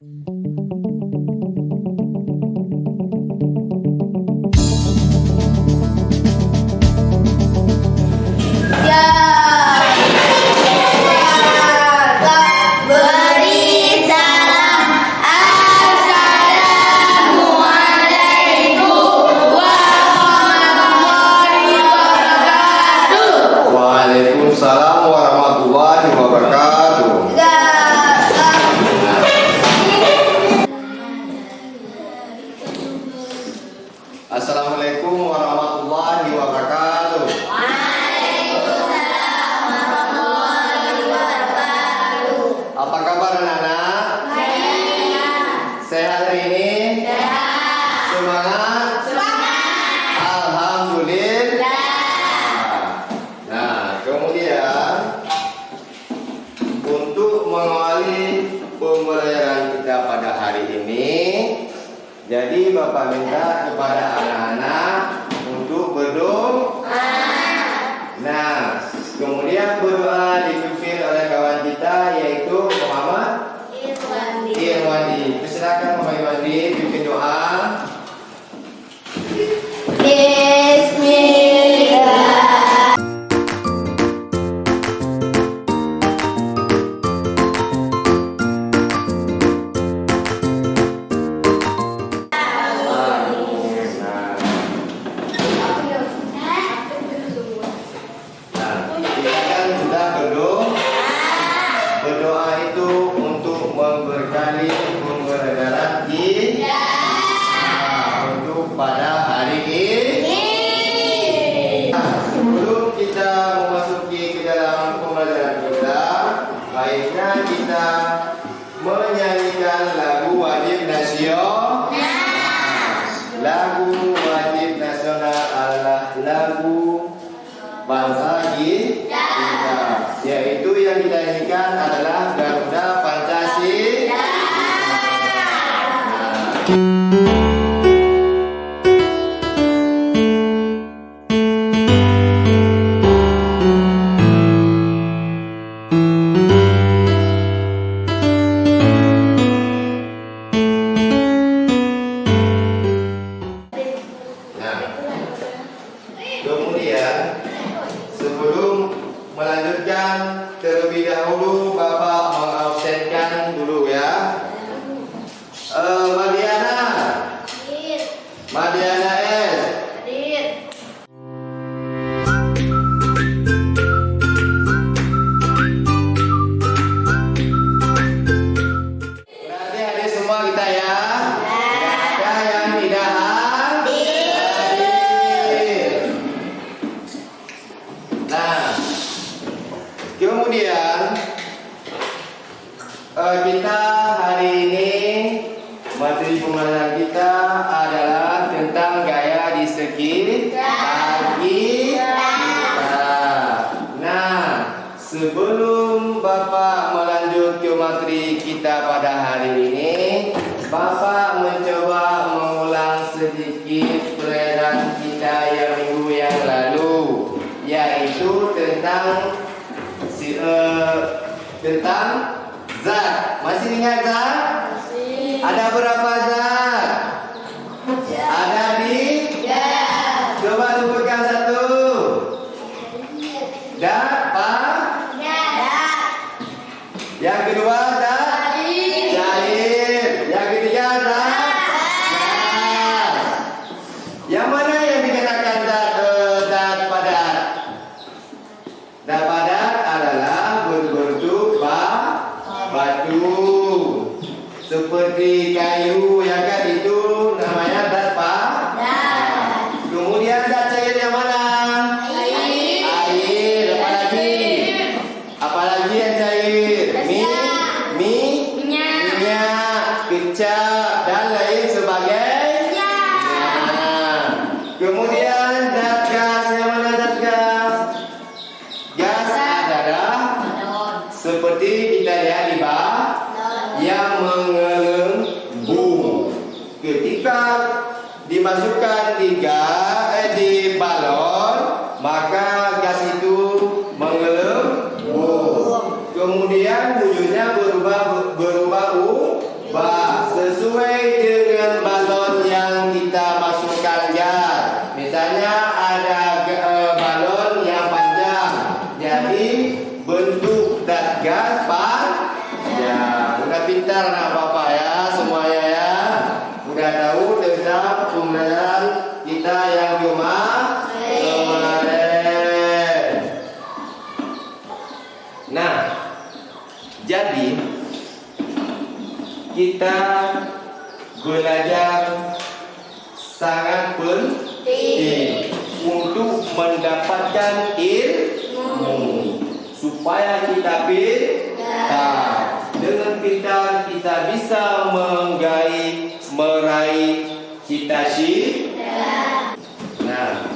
Waalaikumsalam warahmatullahi wabarakatuh. Assalamualaikum warahmatullahi wabarakatuh. Apa kabar anak-anak? Sehat hari ini? Semangat? Alhamdulillah. Nah, kemudian untuk mengawali pembelajaran kita pada hari ini, jadi Bapak minta kepada anak-anak untuk berdoa. Nah, kemudian berdoa dipimpin oleh kawan kita yaitu Muhammad Irwandi. Silakan Muhammad Irwandi pimpin doa. Berdoa itu untuk memberkati pembelajaran kita untuk pada hari ini. Sebelum kita memasuki ke dalam pembelajaran kita, baiknya kita menyanyikan lagu wajib nasional. Lagu wajib nasional adalah lagu bangsa kita, yaitu yang kita nyanyikan adalah Garuda Pancasila. Kemudian sebelum melanjutkan, terlebih dahulu Bapak mengabsenkan dulu ya. Madiana S. Berarti hadir semua kita ya. Ada yang tidak hadir. Nah, kemudian kita hari ini materi pembelajaran kita adalah tentang gaya di sekitar kita. Nah, sebelum Bapak melanjut ke materi kita pada hari ini, Bapak mencoba mengulang sedikit pelajaran kita yang minggu yang lalu, yaitu tentang zat. Masih ingat zat? Ada berapa zat? Ada di? Coba sebutkan satu. Yang kedua cair. Yang ketiga gas. Yang mana yang dikatakan zat padat? Zat padat adalah berbentuk batu, seperti kayu ya kan, itu namanya zat padat. Kemudian zat cair yang mana? Air. Apalagi yang cair? Minyak, kecap dan lain sebagainya. Kemudian zat gas yang mana? Zat gas? Gas adalah seperti kita lihat di bawah yang menggelembung. Ketika dimasukkan di balon, maka gas itu menggelembung. Kemudian wujudnya berubah anak bapak ya semuanya ya? Udah tahu tentang pembelajaran kita yang kemarin. Nah, jadi kita belajar sangat penting untuk mendapatkan ilmu supaya kita pintar. Dengan pintar kita bisa meraih cita-cita. Nah,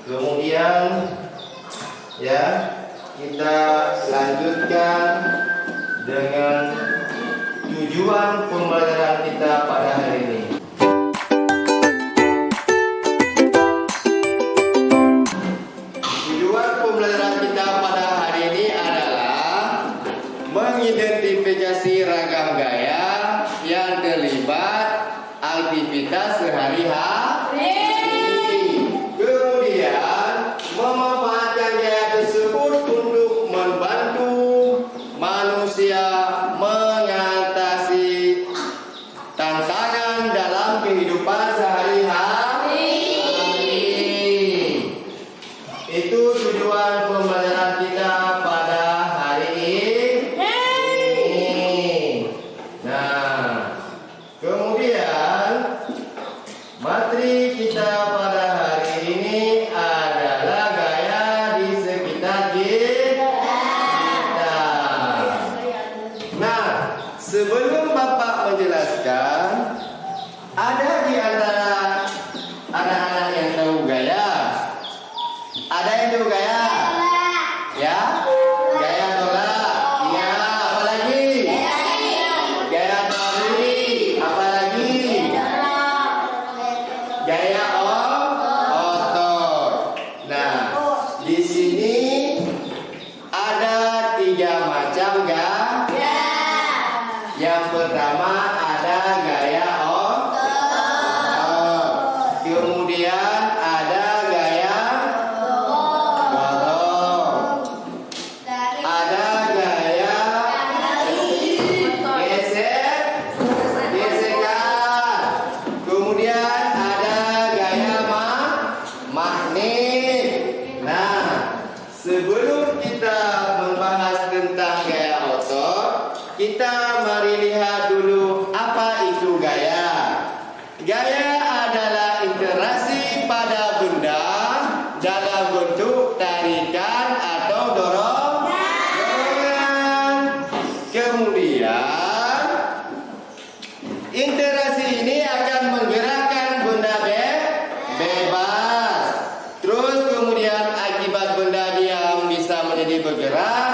kemudian ya kita lanjutkan dengan tujuan pembelajaran kita pada hari ini. Tujuan pembelajaran kita pada hari ini adalah mengidentifikasi ragam gaya yang terlibat aktivitas sehari-hari. Kemudian memanfaatkan gaya tersebut untuk membantu manusia mengatasi tantangan dalam kehidupan sehari-hari. Itu tujuan pembelajaran kita pada hari ini. Nah, kemudian materi kita pada hari ini adalah gaya di sekitar kita. Nah, sebelum Bapak menjelaskan, ada di antara anak-anak yang tahu gaya? Ada yang tahu gaya? Ya? Gaya tolak. Iya, apa lagi? Gaya tarik. Apa lagi? Gaya otot. Nah, di sini ada 3 macam gaya. Yang pertama ada gaya otot. Kemudian ada gaya dorong. Ada gaya gesekan. Kemudian ada gaya magnet. Nah, sebelum kita membahas tentang gaya otot, kita mari lihat dulu apa itu gaya. Gaya adalah interaksi pada benda dalam bentuk tarikan atau dorongan. Kemudian interaksi ini akan menggerakkan benda bebas. Terus kemudian akibat benda diam bisa menjadi bergerak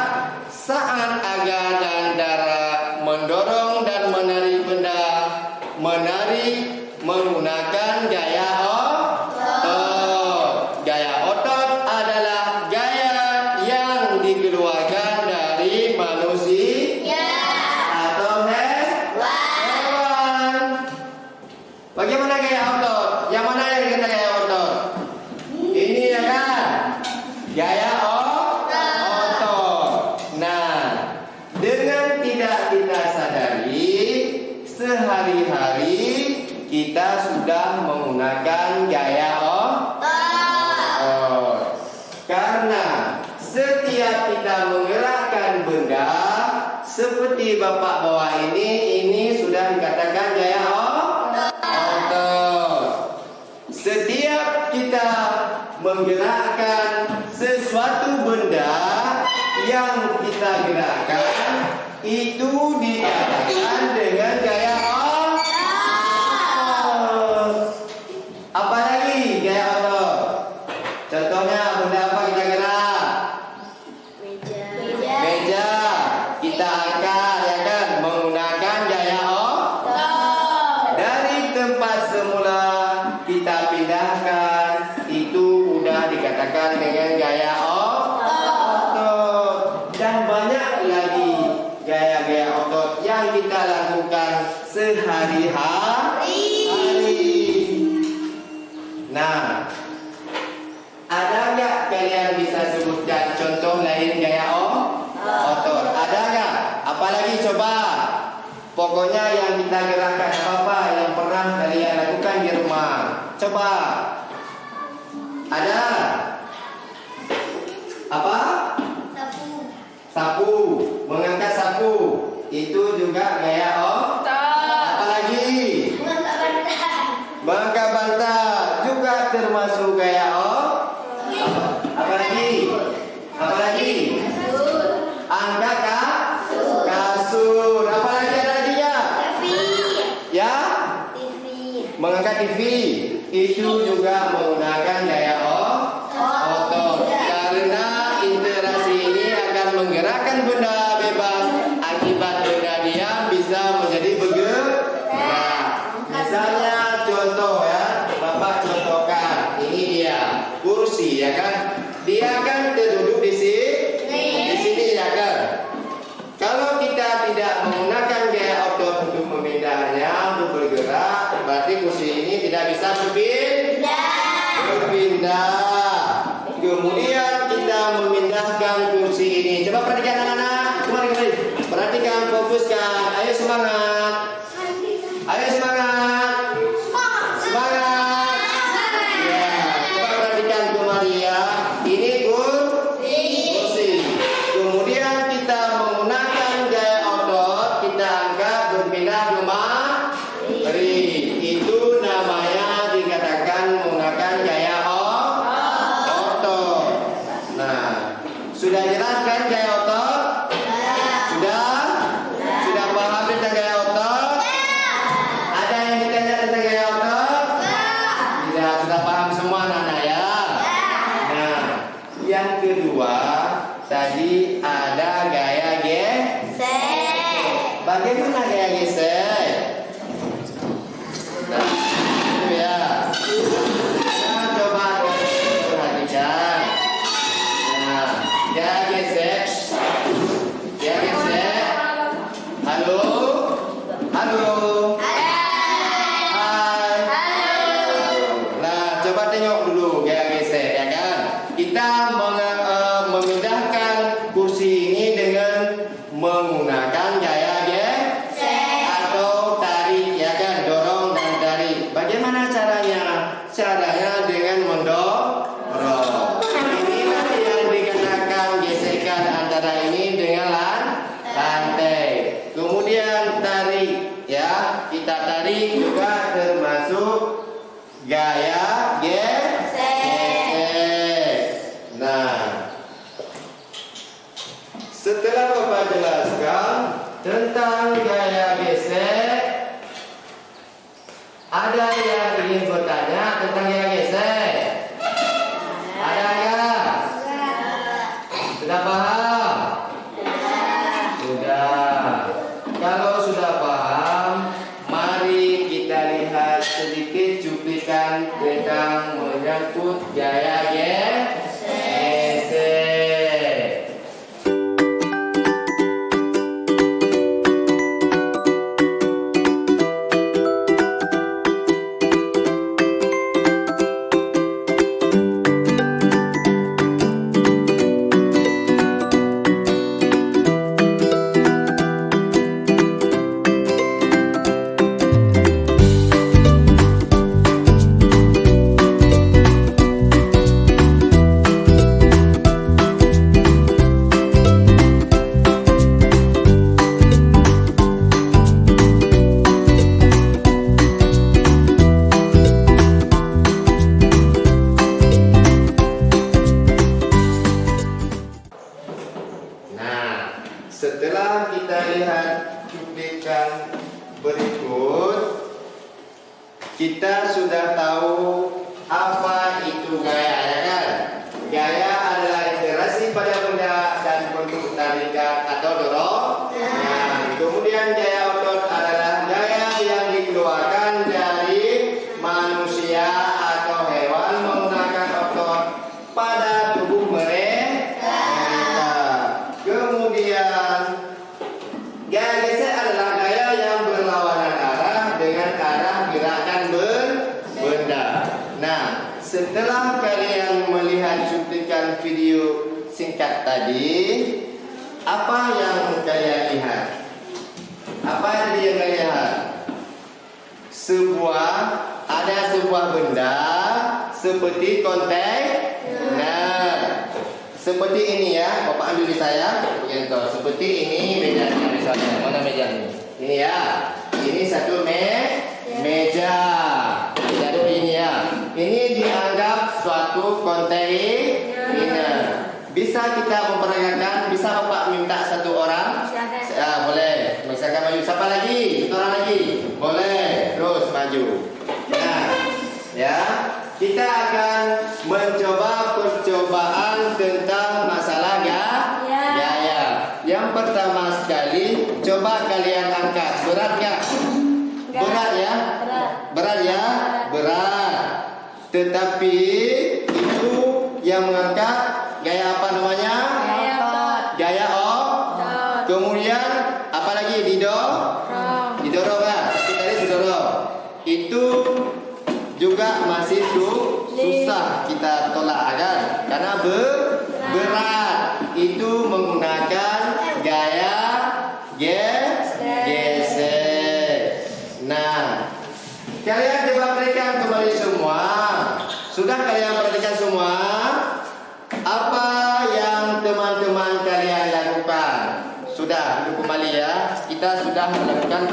saat agar dan darah mendorong dan menarik benda menggunakan gaya otot. Gaya otot adalah gaya yang dikeluarkan dari manusia atau hewan. Bagaimana gaya otot? Yang mana yang kita gaya otot? Ini ya kan? Gaya otot. Nah, dengan tidak kita sadari, sehari-hari kita sudah menggunakan gaya otot. Karena setiap kita menggerakkan benda seperti Bapak bawa ini sudah dikatakan gaya otot. Setiap kita menggerakkan sesuatu benda yang kita gerakkan itu dikatakan dengan gaya otot. Apa lagi gaya otot? Contohnya benda apa kita gerak? Meja. Kita angkat ya kan menggunakan gaya otot. Dari tempat semula kita pindahkan itu udah dikatakan dengan gaya otot. Dan banyak lagi gaya-gaya otot yang kita lakukan sehari-hari. Nah, ada nggak kalian bisa sebutkan contoh lain gaya otot? Ada nggak? Apalagi coba? Pokok Pokoknya yang kita gerakkan apa yang pernah kalian lakukan di rumah. Coba. Ada? Apa? Sapu. Mengangkat sapu. Itu juga gaya apalagi? Mengangkat bantal juga termasuk gaya apalagi? Angkat kasur. Apalagi ada laginya? Ya? Mengangkat TV. Itu juga menggunakan gaya otot. Karena interaksi ini akan menggerakkan benda bebas. Akibat benda diam bisa menjadi bergerak. Misalnya contoh ya, Bapak contohkan. Ini dia kursi ya kan. Dia kan terduduk di sini ya kan. Kalau kita tidak menggunakan gaya otot untuk memindahnya, untuk bergerak, berarti kursi ini tidak bisa berpindah. Kemudian kita memindahkan kursi ini. Coba perhatikan anak-anak. Kembali. Perhatikan, fokuskan. Ayo semangat. Ayo semangat. Semangat. Ya, coba perhatikan kembali ya. Ini kursi. Kemudian kita menggunakan gaya otot, kita angkat berpindah kemari. Itu namanya dikatakan menggunakan gaya otot. Nah, sudah jelas kan gaya otot? Sudah paham tentang gaya otot? Ada yang ditanya tentang gaya otot? Tidak, sudah paham semua anak-anak ya. Nah, yang kedua tadi ada gaya gesek. Bagaimana gaya gesek? Nah, itu ya. Nah, coba perhatikan. Nah, gaya gesek. Gaya gesek. Halo. Hai. Nah, coba tengok dulu gaya gesek ya kan. Kita memindahkan kursi ini dengan menggunakan gaya gesek atau tarik ya kan, dorong dan tarik. Bagaimana caranya? Caranya dengan mendorong. Inilah yang dikenakan gesekan antara ini dengan lantai. Kemudian tarik ya, kita tarik juga termasuk gaya gesek. Nah, setelah Bapak jelaskan tentang gaya gesek, ada yang ingin bertanya tentang gaya gesek? Ada nggak? Sudah paham? Sudah. Kalau sudah paham, mari kita lihat sedikit cuplikan tentang menyangkut gaya gesek. Setelah kita lihat cuplikan berikut, kita sudah tahu apa itu gaya ya kan? Gaya adalah interaksi pada benda dan bentuk tarikan atau dorong. Nah, kemudian gaya otot adalah gaya yang dikeluarkan dari manusia atau hewan menggunakan otot pada tubuh mereka. Kemudian gaya gesek adalah gaya yang berlawanan arah dengan arah gerakan benda. Nah, setelah kalian melihat cuplikan video singkat tadi, apa yang kalian lihat? Apa tadi yang kalian lihat? Ada sebuah benda seperti kontainer. Seperti ini ya, Bapak ambil di saya. Seperti ini mejanya misalnya. Mana meja ini? Ini ya. Ini satu meja. Jadi ini ya. Ini dianggap suatu kontainer. Bisa kita memperagakan. Bisa Bapak minta satu orang? Boleh. Misalkan maju. Siapa lagi? Satu orang lagi. Boleh. Terus maju. Nah, ya. Kita akan mencoba percobaan tentang masalah gaya. Yang pertama sekali, coba kalian angkat. Berat nggak? Berat ya? Berat ya? Berat. Tetapi itu yang mengangkat gaya apa namanya? Gaya O. Kemudian apa lagi? Didorong lah. Tadi didorong. Itu juga masih susah kita tolak kan? Karena berat. Itu menggunakan gaya geser. Nah, kalian coba perhatikan kembali semua. Sudah kalian perhatikan semua? Apa yang teman-teman kalian lakukan? Sudah, kembali ya. Kita sudah melakukan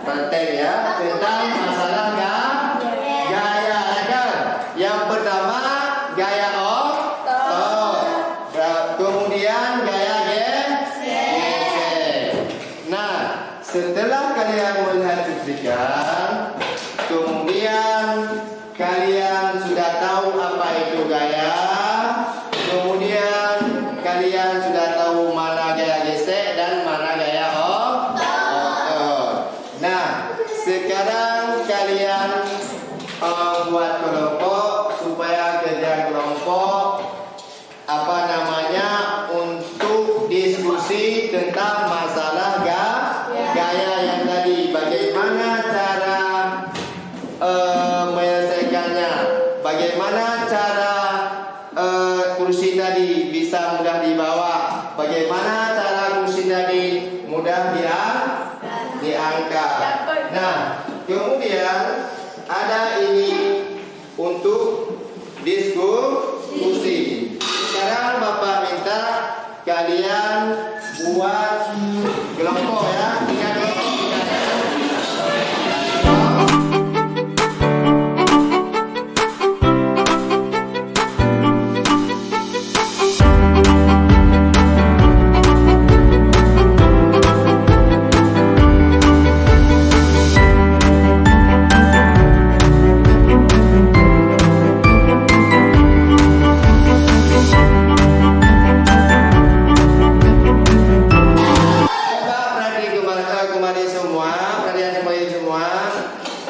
praktek ya tentang masalah gaya kan? Yang pertama gaya kemudian gaya geser. Nah, setelah kalian melihat cuplikan, kemudian kalian sudah tahu apa itu gaya, kemudian kalian sudah tahu mana gaya geser dan mana gaya Nah, sekarang kalian buat kelompok supaya kerja kelompok untuk diskusi tentang masalah gaya yang tadi. Bagaimana cara menyelesaikannya? Bagaimana cara kursi tadi bisa mudah dibawa? Bagaimana cara kursi tadi mudah diangkat? Nah, kemudian ada ini untuk diskusi. Sekarang Bapak minta kalian buat kelompok ya. 3 kelompok.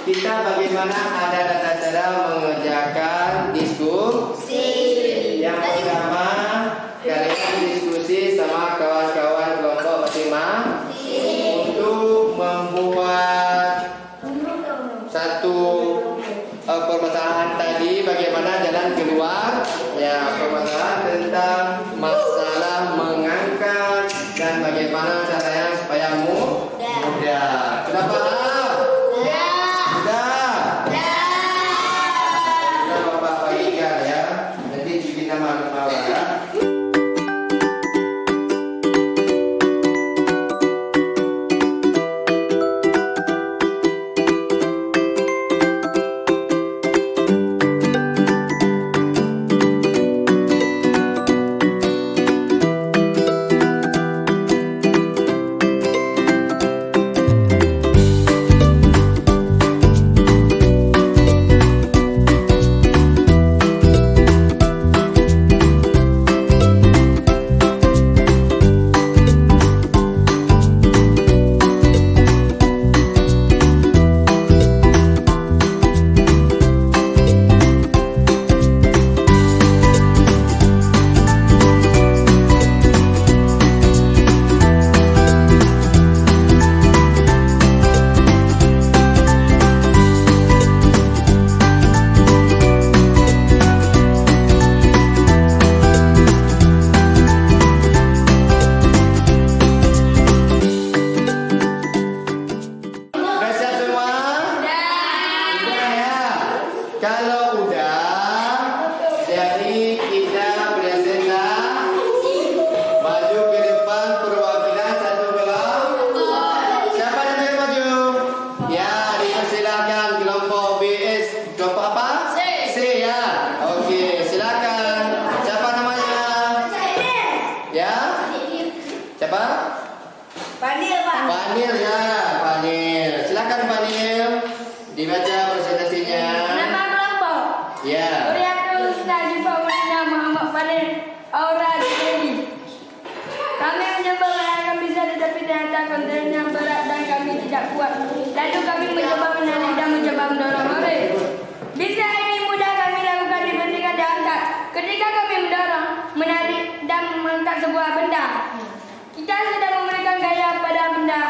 Kita bagaimana ada tata cara mengerjakan diskusi. Yang pertama, kalian diskusi sama kawan-kawan kelompok masing-masing untuk membuat satu permasalahan tadi, bagaimana jalan keluar ya, permasalahan tentang masalah mengangkat dan bagaimana caranya supaya mudah. Sudah paham? Kalau udah, jadi kita presentasi maju ke depan perwakilan satu kelompok. Siapa yang mau maju? Ya, dipersilakan kelompok BS. Kelompok apa? C ya. Oke, silakan. Siapa namanya? Ya? Siapa? Panil, Pak. Panil ya, Panil. Silakan Panil. Dibaca presentasinya. Nama kelompok. Ya. Uriatul Ustaz Fauzina Muhammad Panil Aura Dewi. Kami mencoba melakukan bisa tetapi ternyata kontennya berat dan kami tidak kuat. Lalu kami mencoba menarik dan mencoba mendorong orang. Bisa ini mudah kami lakukan dibandingkan diangkat. Ketika kami mendorong, menarik dan mengangkat sebuah benda, kita sedang memberikan gaya pada benda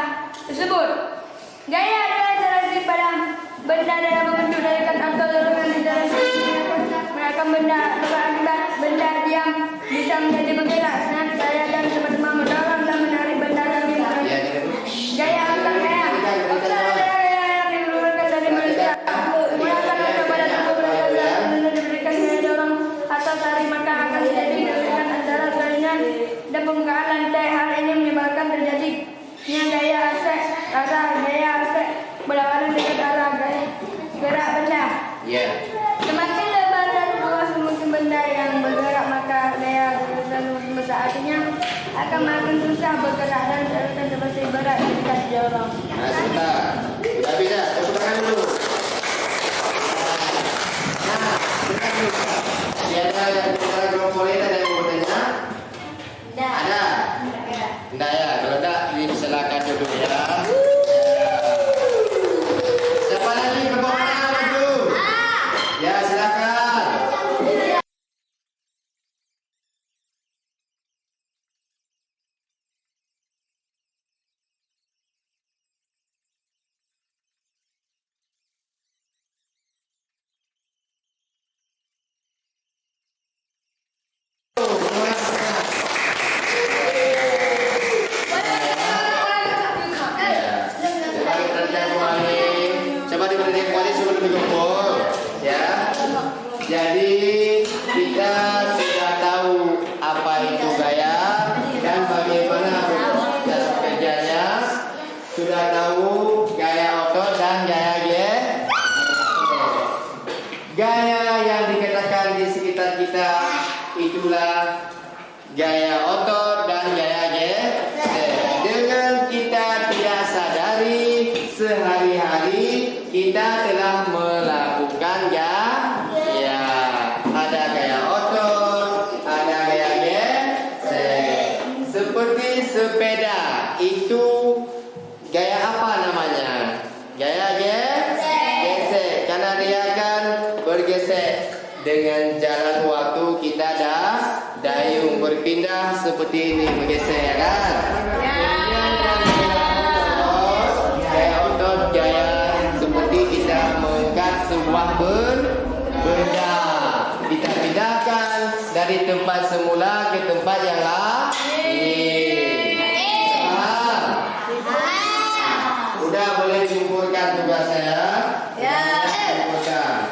tersebut. Gaya adalah interaksi pada benda dalam membentuk tarikan atau dorongan interaksi menggunakan benda berakibat benda diam bisa menjadi bergerak. Senang saya dan teman-teman mendorong dan menarik benda dari gaya angkat gaya. Usaha adalah gaya yang dikeluarkan dari manusia. Menggunakan otot pada tubuh mereka saat diberikan gaya dorong atau tarik maka akan terjadi gerakan antara jaringan dan pembukaan lantai. Hal ini menyebabkan terjadinya gaya aspek arah gaya aspek berlawanan dengan arah gaya gerak benda. Ya. Semakin lebar dan luas mungkin benda yang bergerak maka gaya semakin besar, artinya akan makin susah bergerak dan akan terasa berat ketika didorong. Nah, sebentar. Sudah bisa. Tepuk tangan dulu. Nah, sebentar dulu. Ada yang bicara kelompok lain, ada yang mau bertanya? Ada? Tidak ya. Kalau tidak, silakan duduk ya. Siapa lagi kelompok mana maju? Ya, silakan. Coba diperhatikan kembali sebelum dikumpul, ya. Jadi kita sudah tahu apa itu gaya dan bagaimana cara kerjanya. Sudah tahu gaya otot dan gaya gesek. Gaya yang dikatakan di sekitar kita itulah gaya otot dan gaya gesek. Dengan kita tidak sadari sehari-hari kita telah melakukan gaya. Ada gaya otot, ada gaya gesek. Seperti sepeda itu gaya apa namanya? Gaya gesek. Karena dia akan bergesek dengan jalan waktu kita dah dayung berpindah seperti ini bergesek ya kan? Gaya otot, gaya seperti kita mengangkat sebuah benda. Kita pindahkan dari tempat semula ke tempat yang lain. Udah boleh dikumpulkan tugas saya. Ya. Kumpulkan.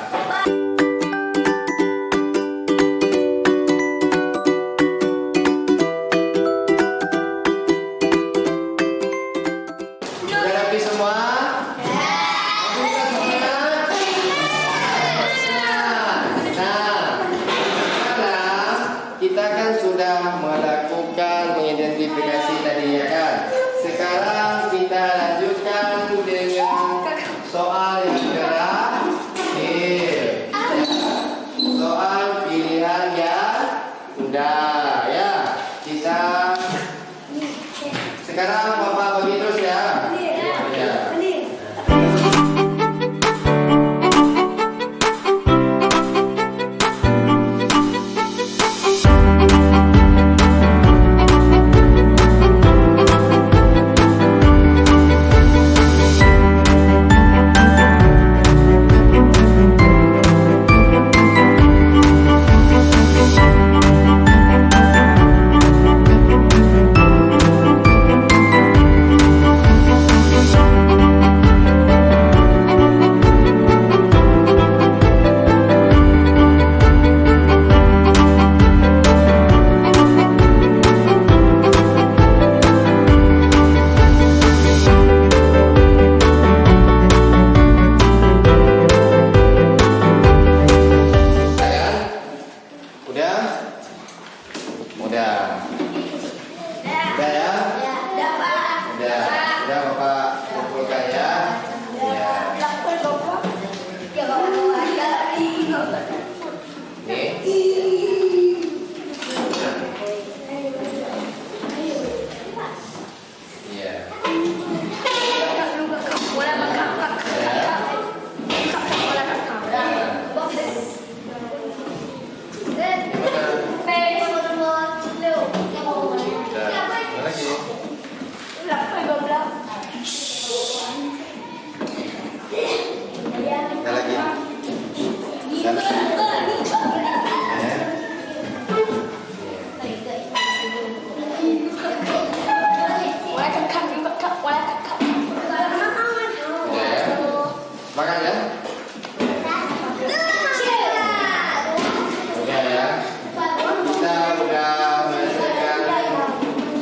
Sudah rapi semua? Nah, sekarang kita akan Makan ya? Oke ya. Kita udah menyelesaikan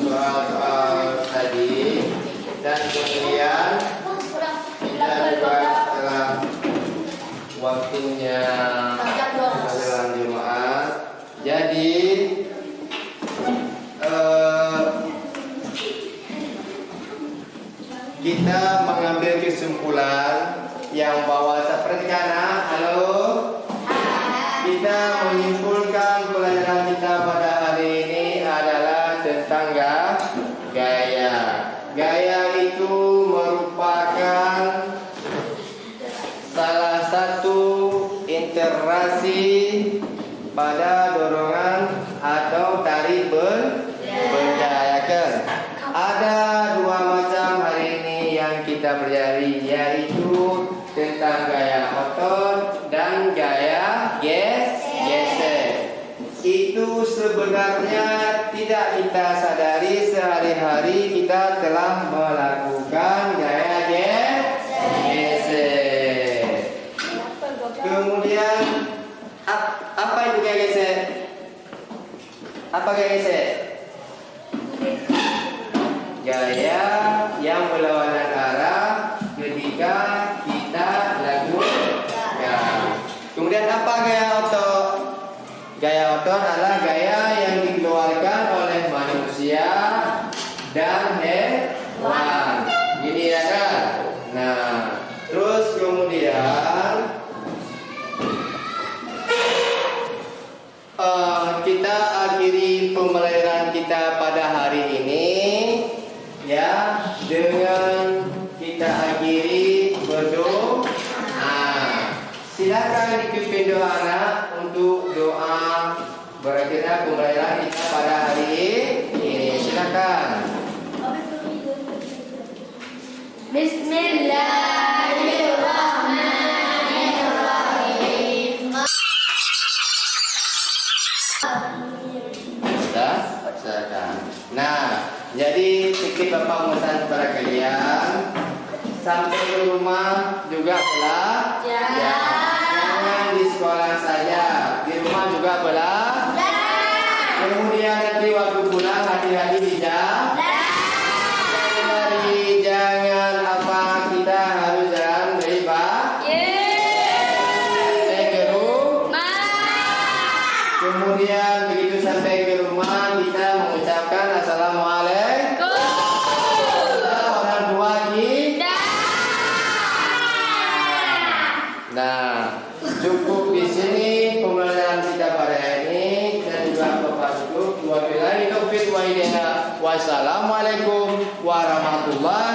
soal-soal tadi dan kemudian kita juga telah waktunya menjelang Jumat. Jadi kita mengambil kesimpulan yang bahwa seperti karena kita menyimpulkan pelajaran kita pada hari ini adalah tentang gaya. Gaya itu merupakan salah satu interaksi pada dorongan atau tari berdayakan. Ada dua macam hari ini yang kita pelajari, yaitu tentang gaya otot dan gaya geser. Itu sebenarnya tidak kita sadari, sehari-hari kita telah melakukan gaya geser. Kemudian apa itu gaya geser? Apa gaya geser? Gaya yang berlawanan arah ketika kita lakukan. Kemudian apa gaya otot? Gaya otot adalah gaya yang dikeluarkan oleh manusia dan hewan. Ini ya kan? Nah, terus kemudian kita akhiri pembelajaran kita pada hari ini ya dengan kita akhiri berdoa. Silakan dipimpin doa anak untuk doa berakhirnya pembelajaran kita pada hari ini. Silakan. Bismillahirrahmanirrahim. Silakan. Nah, jadi sedikit Bapak pesan kepada kalian, sampai ke rumah juga belajar. Jangan di sekolah saja, di rumah juga belajar. Kemudian nanti waktu pulang hati-hati di jalan. Jangan apa kita harus jalan beribadah. Sampai ke rumah. Kemudian begitu sampai ke rumah kita mengucapkan assalamualaikum. Orang tua kita. Nah, cukup di sini pembelajaran kita pada hari ini dan juga Bapak Ibu. Wabillahi taufiq wa hidayah. Wassalamualaikum warahmatullahi